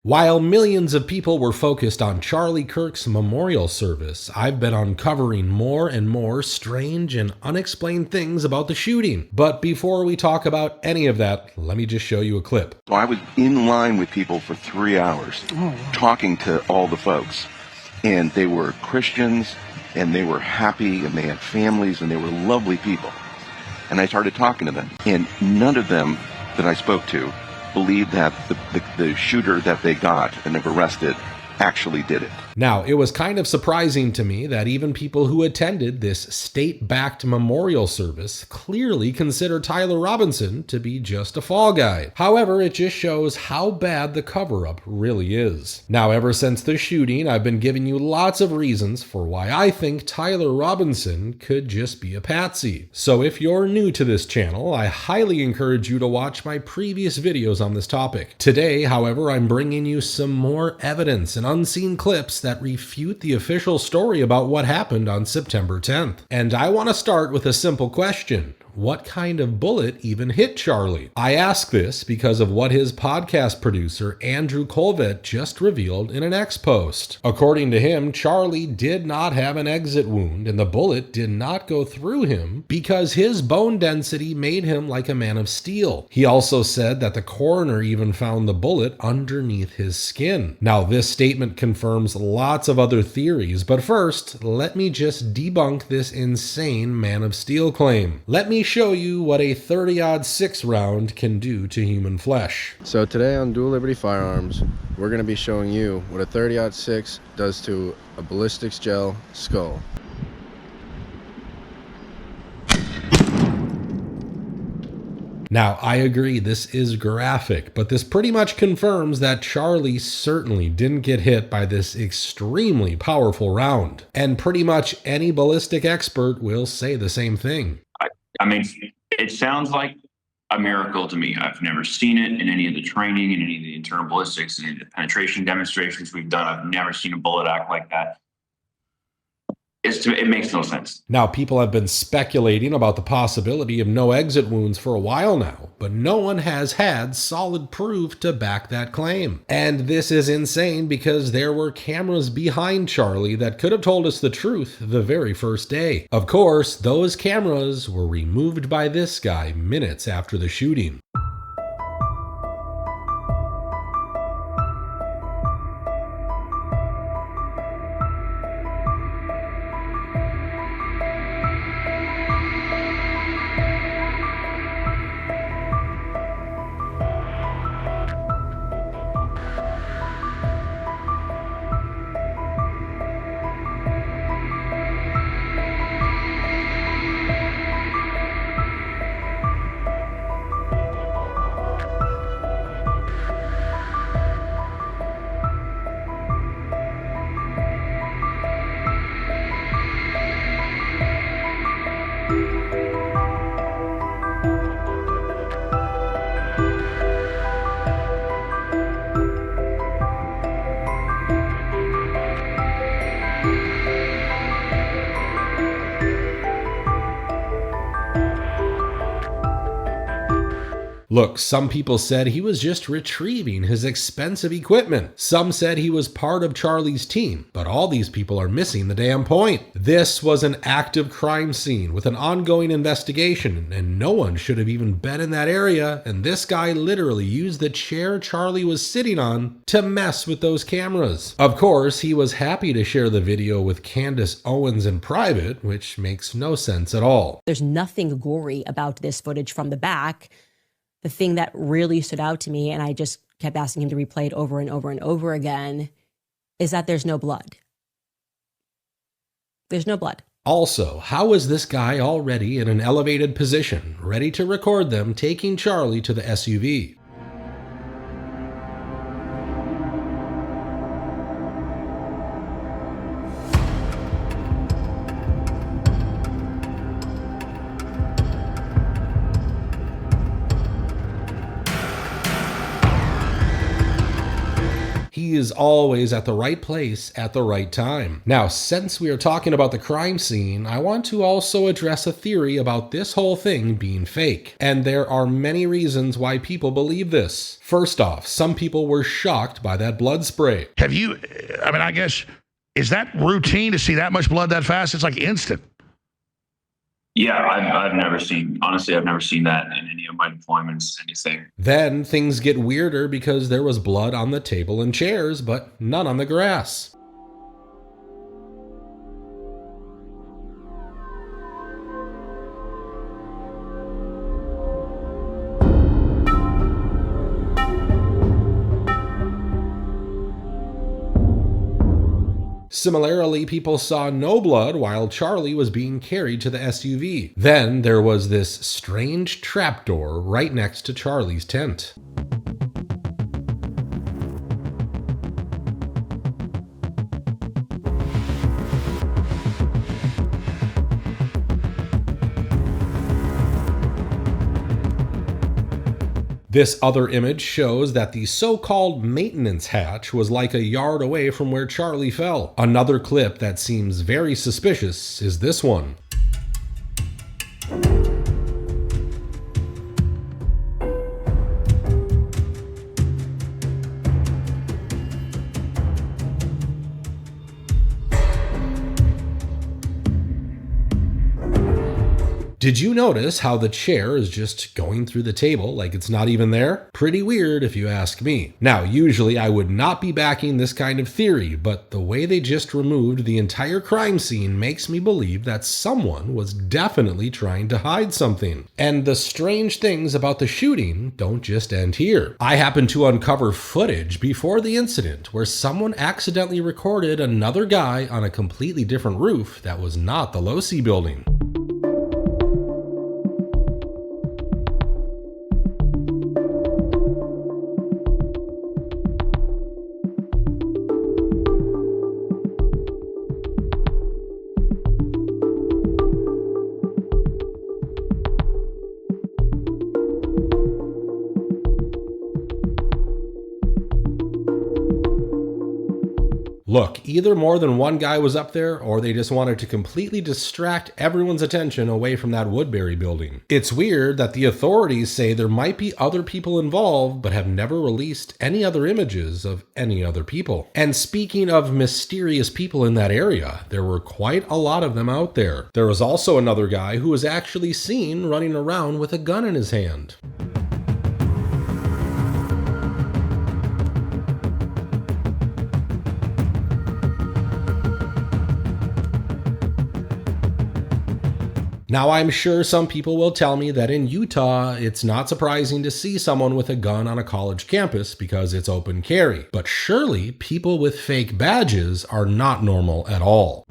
While millions of people were focused on Charlie Kirk's memorial service, I've been uncovering more and more strange and unexplained things about the shooting. But before we talk about any of that, let me just show you a clip. So I was in line with people for 3 hours, talking to all the folks. And they were Christians, and they were happy, and they had families, and they were lovely people. And I started talking to them. And none of them that I spoke to believed that the shooter that they got and have arrested actually did it. Now, it was kind of surprising to me that even people who attended this state-backed memorial service clearly consider Tyler Robinson to be just a fall guy. However, it just shows how bad the cover-up really is. Now, ever since the shooting, I've been giving you lots of reasons for why I think Tyler Robinson could just be a patsy. So if you're new to this channel, I highly encourage you to watch my previous videos on this topic. Today, however, I'm bringing you some more evidence and unseen clips that refute the official story about what happened on September 10th. And I want to start with a simple question. What kind of bullet even hit Charlie? I ask this because of what his podcast producer Andrew Colvett just revealed in an X post. According to him, Charlie did not have an exit wound and the bullet did not go through him because his bone density made him like a man of steel. He also said that the coroner even found the bullet underneath his skin. Now, this statement confirms lots of other theories, but first, let me just debunk this insane man of steel claim. Let me show you what a 30-06 round can do to human flesh. So today on Dual Liberty Firearms, we're going to be showing you what a 30-06 does to a ballistics gel skull. Now, I agree this is graphic, but this pretty much confirms that Charlie certainly didn't get hit by this extremely powerful round. And pretty much any ballistic expert will say the same thing. I mean, it sounds like a miracle to me. I've never seen it in any of the training, in any of the internal ballistics, any of the penetration demonstrations we've done. I've never seen a bullet act like that. It makes no sense. Now, people have been speculating about the possibility of no exit wounds for a while now, but no one has had solid proof to back that claim. And this is insane because there were cameras behind Charlie that could have told us the truth the very first day. Of course, those cameras were removed by this guy minutes after the shooting. Look, some people said he was just retrieving his expensive equipment. Some said he was part of Charlie's team, but all these people are missing the damn point. This was an active crime scene with an ongoing investigation, and no one should have even been in that area, and this guy literally used the chair Charlie was sitting on to mess with those cameras. Of course, he was happy to share the video with Candace Owens in private, which makes no sense at all. There's nothing gory about this footage from the back. The thing that really stood out to me, and I just kept asking him to replay it over and over and over again, is that there's no blood. There's no blood. Also, how is this guy already in an elevated position, ready to record them taking Charlie to the SUV? He is always at the right place at the right time. Now, since we are talking about the crime scene, I want to also address a theory about this whole thing being fake. And there are many reasons why people believe this. First off, some people were shocked by that blood spray. I guess, is that routine to see that much blood that fast? It's like instant. Yeah, I've never seen that in any of my deployments, anything. Then things get weirder because there was blood on the table and chairs, but none on the grass. Similarly, people saw no blood while Charlie was being carried to the SUV. Then there was this strange trapdoor right next to Charlie's tent. This other image shows that the so-called maintenance hatch was like a yard away from where Charlie fell. Another clip that seems very suspicious is this one. Did you notice how the chair is just going through the table like it's not even there? Pretty weird if you ask me. Now, usually I would not be backing this kind of theory, but the way they just removed the entire crime scene makes me believe that someone was definitely trying to hide something. And the strange things about the shooting don't just end here. I happened to uncover footage before the incident where someone accidentally recorded another guy on a completely different roof that was not the Losi building. Look, either more than one guy was up there, or they just wanted to completely distract everyone's attention away from that Woodbury building. It's weird that the authorities say there might be other people involved, but have never released any other images of any other people. And speaking of mysterious people in that area, there were quite a lot of them out there. There was also another guy who was actually seen running around with a gun in his hand. Now, I'm sure some people will tell me that in Utah, it's not surprising to see someone with a gun on a college campus because it's open carry. But surely, people with fake badges are not normal at all.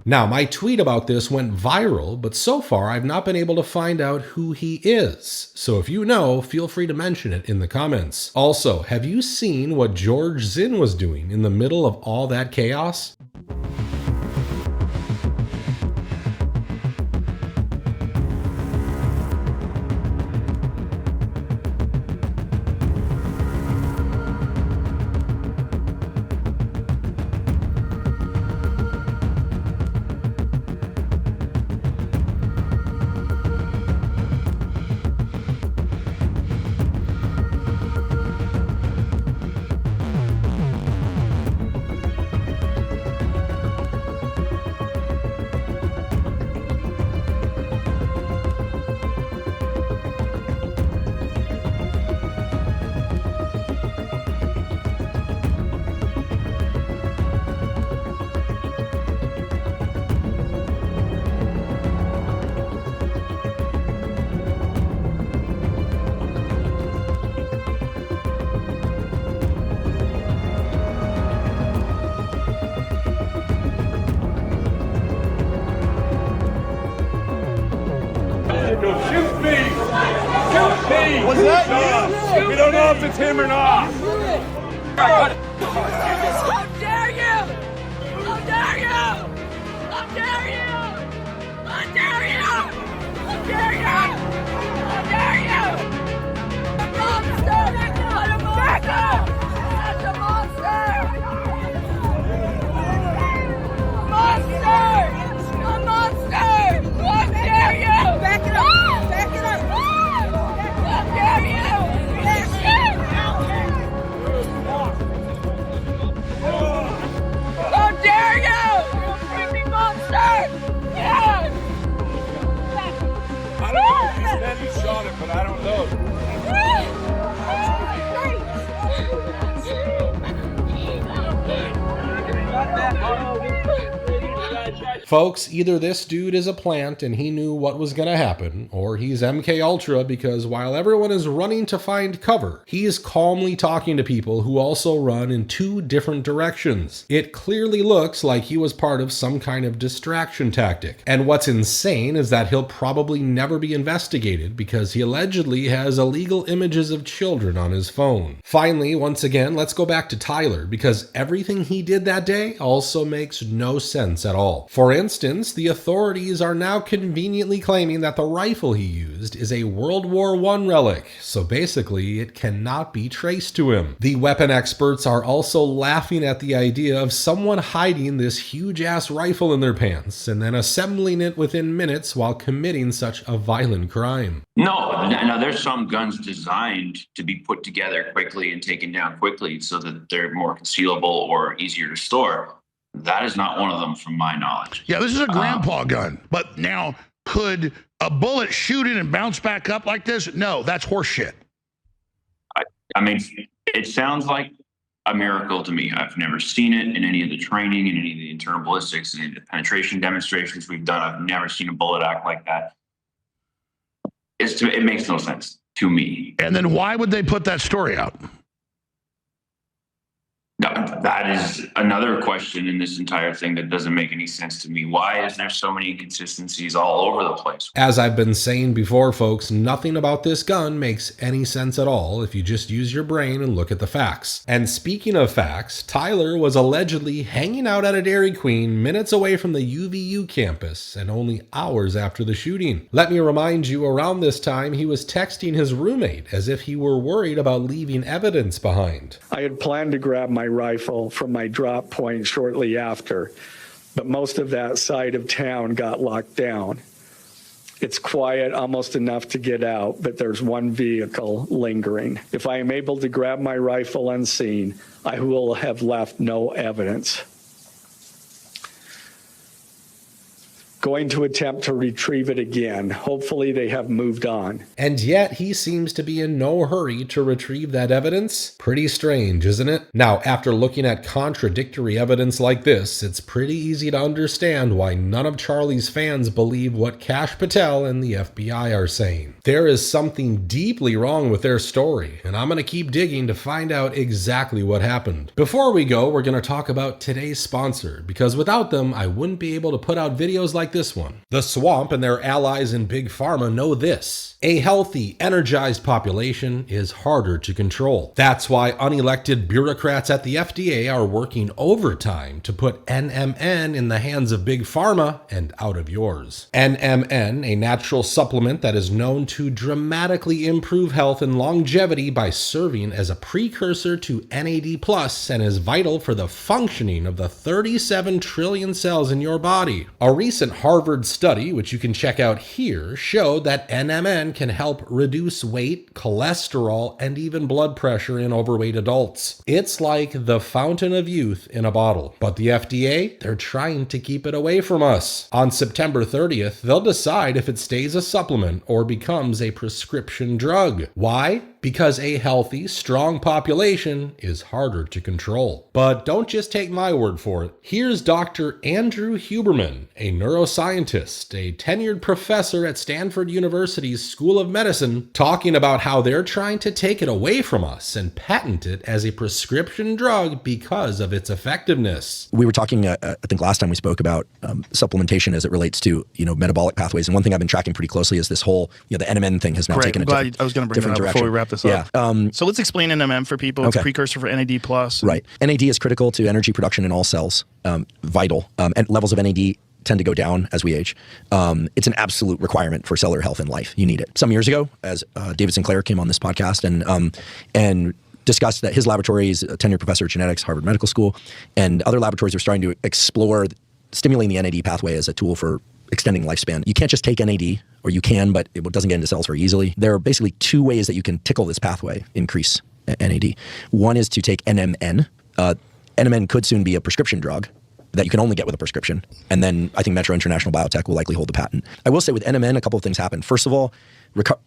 Now, my tweet about this went viral, but so far I've not been able to find out who he is. So if you know, feel free to mention it in the comments. Also, have you seen what George Zinn was doing in the middle of all that chaos? We don't know if it's him or not. How dare you! How dare you! How dare you! How dare you! How dare you! How dare you! Monster! What a monster! That's a monster! Monster! A monster! How dare you! Back it up! Back it up! How dare you! How dare you! You freaking monster! Yes! I don't know if then he shot it, but I don't know. Folks, either this dude is a plant and he knew what was going to happen, or he's MK Ultra because while everyone is running to find cover, he is calmly talking to people who also run in two different directions. It clearly looks like he was part of some kind of distraction tactic. And what's insane is that he'll probably never be investigated because he allegedly has illegal images of children on his phone. Finally, once again, let's go back to Tyler because everything he did that day also makes no sense at all. For instance, the authorities are now conveniently claiming that the rifle he used is a World War I relic, so basically it cannot be traced to him. The weapon experts are also laughing at the idea of someone hiding this huge-ass rifle in their pants and then assembling it within minutes while committing such a violent crime. No, there's some guns designed to be put together quickly and taken down quickly so that they're more concealable or easier to store. That is not one of them from my knowledge. Yeah, this is a grandpa gun. But now, could a bullet shoot it and bounce back up like this? No, that's horseshit. I mean, it sounds like a miracle to me. I've never seen it in any of the training, in any of the internal ballistics, and the penetration demonstrations we've done. I've never seen a bullet act like that. It makes no sense to me. And then why would they put that story out? That is another question in this entire thing that doesn't make any sense to me. Why is there so many inconsistencies all over the place? As I've been saying before, folks, nothing about this gun makes any sense at all if you just use your brain and look at the facts. And speaking of facts, Tyler was allegedly hanging out at a Dairy Queen minutes away from the UVU campus and only hours after the shooting. Let me remind you, around this time, he was texting his roommate as if he were worried about leaving evidence behind. I had planned to grab my rifle from my drop point shortly after, but most of that side of town got locked down. It's quiet, almost enough to get out, but there's one vehicle lingering. If I am able to grab my rifle unseen, I will have left no evidence. Going to attempt to retrieve it again. Hopefully they have moved on. And yet he seems to be in no hurry to retrieve that evidence. Pretty strange, isn't it? Now, after looking at contradictory evidence like this, it's pretty easy to understand why none of Charlie's fans believe what Kash Patel and the FBI are saying. There is something deeply wrong with their story, and I'm going to keep digging to find out exactly what happened. Before we go, we're going to talk about today's sponsor, because without them, I wouldn't be able to put out videos like this one. The Swamp and their allies in Big Pharma know this. A healthy, energized population is harder to control. That's why unelected bureaucrats at the FDA are working overtime to put NMN in the hands of Big Pharma and out of yours. NMN, a natural supplement that is known to dramatically improve health and longevity by serving as a precursor to NAD+ and is vital for the functioning of the 37 trillion cells in your body. A recent Harvard study, which you can check out here, showed that NMN can help reduce weight, cholesterol, and even blood pressure in overweight adults. It's like the fountain of youth in a bottle. But the FDA, they're trying to keep it away from us. On September 30th, they'll decide if it stays a supplement or becomes a prescription drug. Why? because a healthy, strong population is harder to control. But don't just take my word for it. Here's Dr. Andrew Huberman, a neuroscientist, a tenured professor at Stanford University's School of Medicine, talking about how they're trying to take it away from us and patent it as a prescription drug because of its effectiveness. We were talking, I think last time we spoke about supplementation as it relates to, metabolic pathways. And one thing I've been tracking pretty closely is this whole, the NMN thing has now taken a different I was going to bring that up direction. before we wrap this up. Yeah. So let's explain NMN for people. It's a precursor for NAD+. Right. NAD is critical to energy production in all cells, vital. And levels of NAD tend to go down as we age. It's an absolute requirement for cellular health in life. You need it. Some years ago, as David Sinclair came on this podcast and discussed that his laboratory is a tenured professor of genetics, Harvard Medical School, and other laboratories are starting to explore stimulating the NAD pathway as a tool for extending lifespan. You can't just take NAD, or you can, but it doesn't get into cells very easily. There are basically two ways that you can tickle this pathway, increase NAD. One is to take NMN. NMN could soon be a prescription drug that you can only get with a prescription. And then I think Metro International Biotech will likely hold the patent. I will say with NMN, a couple of things happened. First of all,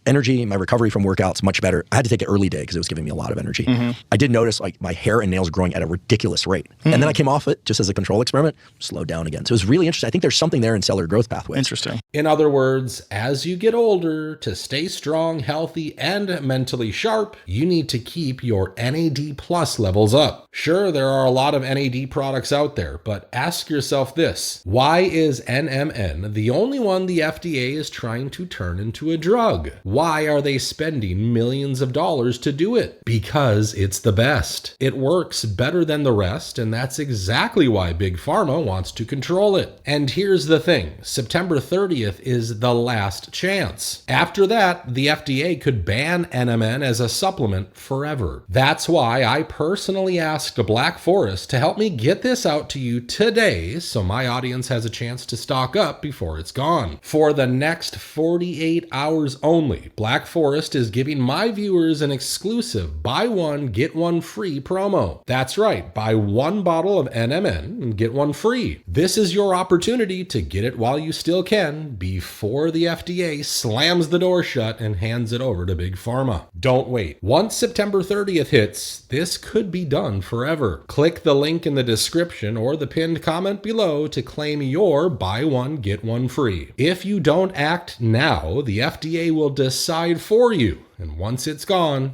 energy, my recovery from workouts, much better. I had to take it early day because it was giving me a lot of energy. I did notice my hair and nails growing at a ridiculous rate. And then I came off it just as a control experiment, slowed down again. So it was really interesting. I think there's something there in cellular growth pathways. Interesting. In other words, as you get older, to stay strong, healthy, and mentally sharp, you need to keep your NAD+ levels up. Sure, there are a lot of NAD products out there, but ask yourself this: why is NMN the only one the FDA is trying to turn into a drug? Why are they spending millions of dollars to do it? Because it's the best. It works better than the rest, and that's exactly why Big Pharma wants to control it. And here's the thing: September 30th is the last chance. After that, the FDA could ban NMN as a supplement forever. That's why I personally asked Black Forest to help me get this out to you today so my audience has a chance to stock up before it's gone. For the next 48 hours only, Black Forest is giving my viewers an exclusive buy one, get one free promo. That's right, buy one bottle of NMN and get one free. This is your opportunity to get it while you still can, before the FDA slams the door shut and hands it over to Big Pharma. Don't wait. Once September 30th hits, this could be done forever. Click the link in the description or the pinned comment below to claim your buy one, get one free. If you don't act now, the FDA will decide for you. And once it's gone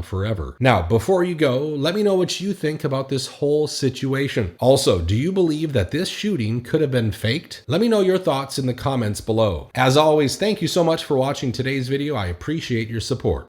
forever. Now, before you go, let me know what you think about this whole situation. Also, do you believe that this shooting could have been faked? Let me know your thoughts in the comments below. As always, thank you so much for watching today's video. I appreciate your support.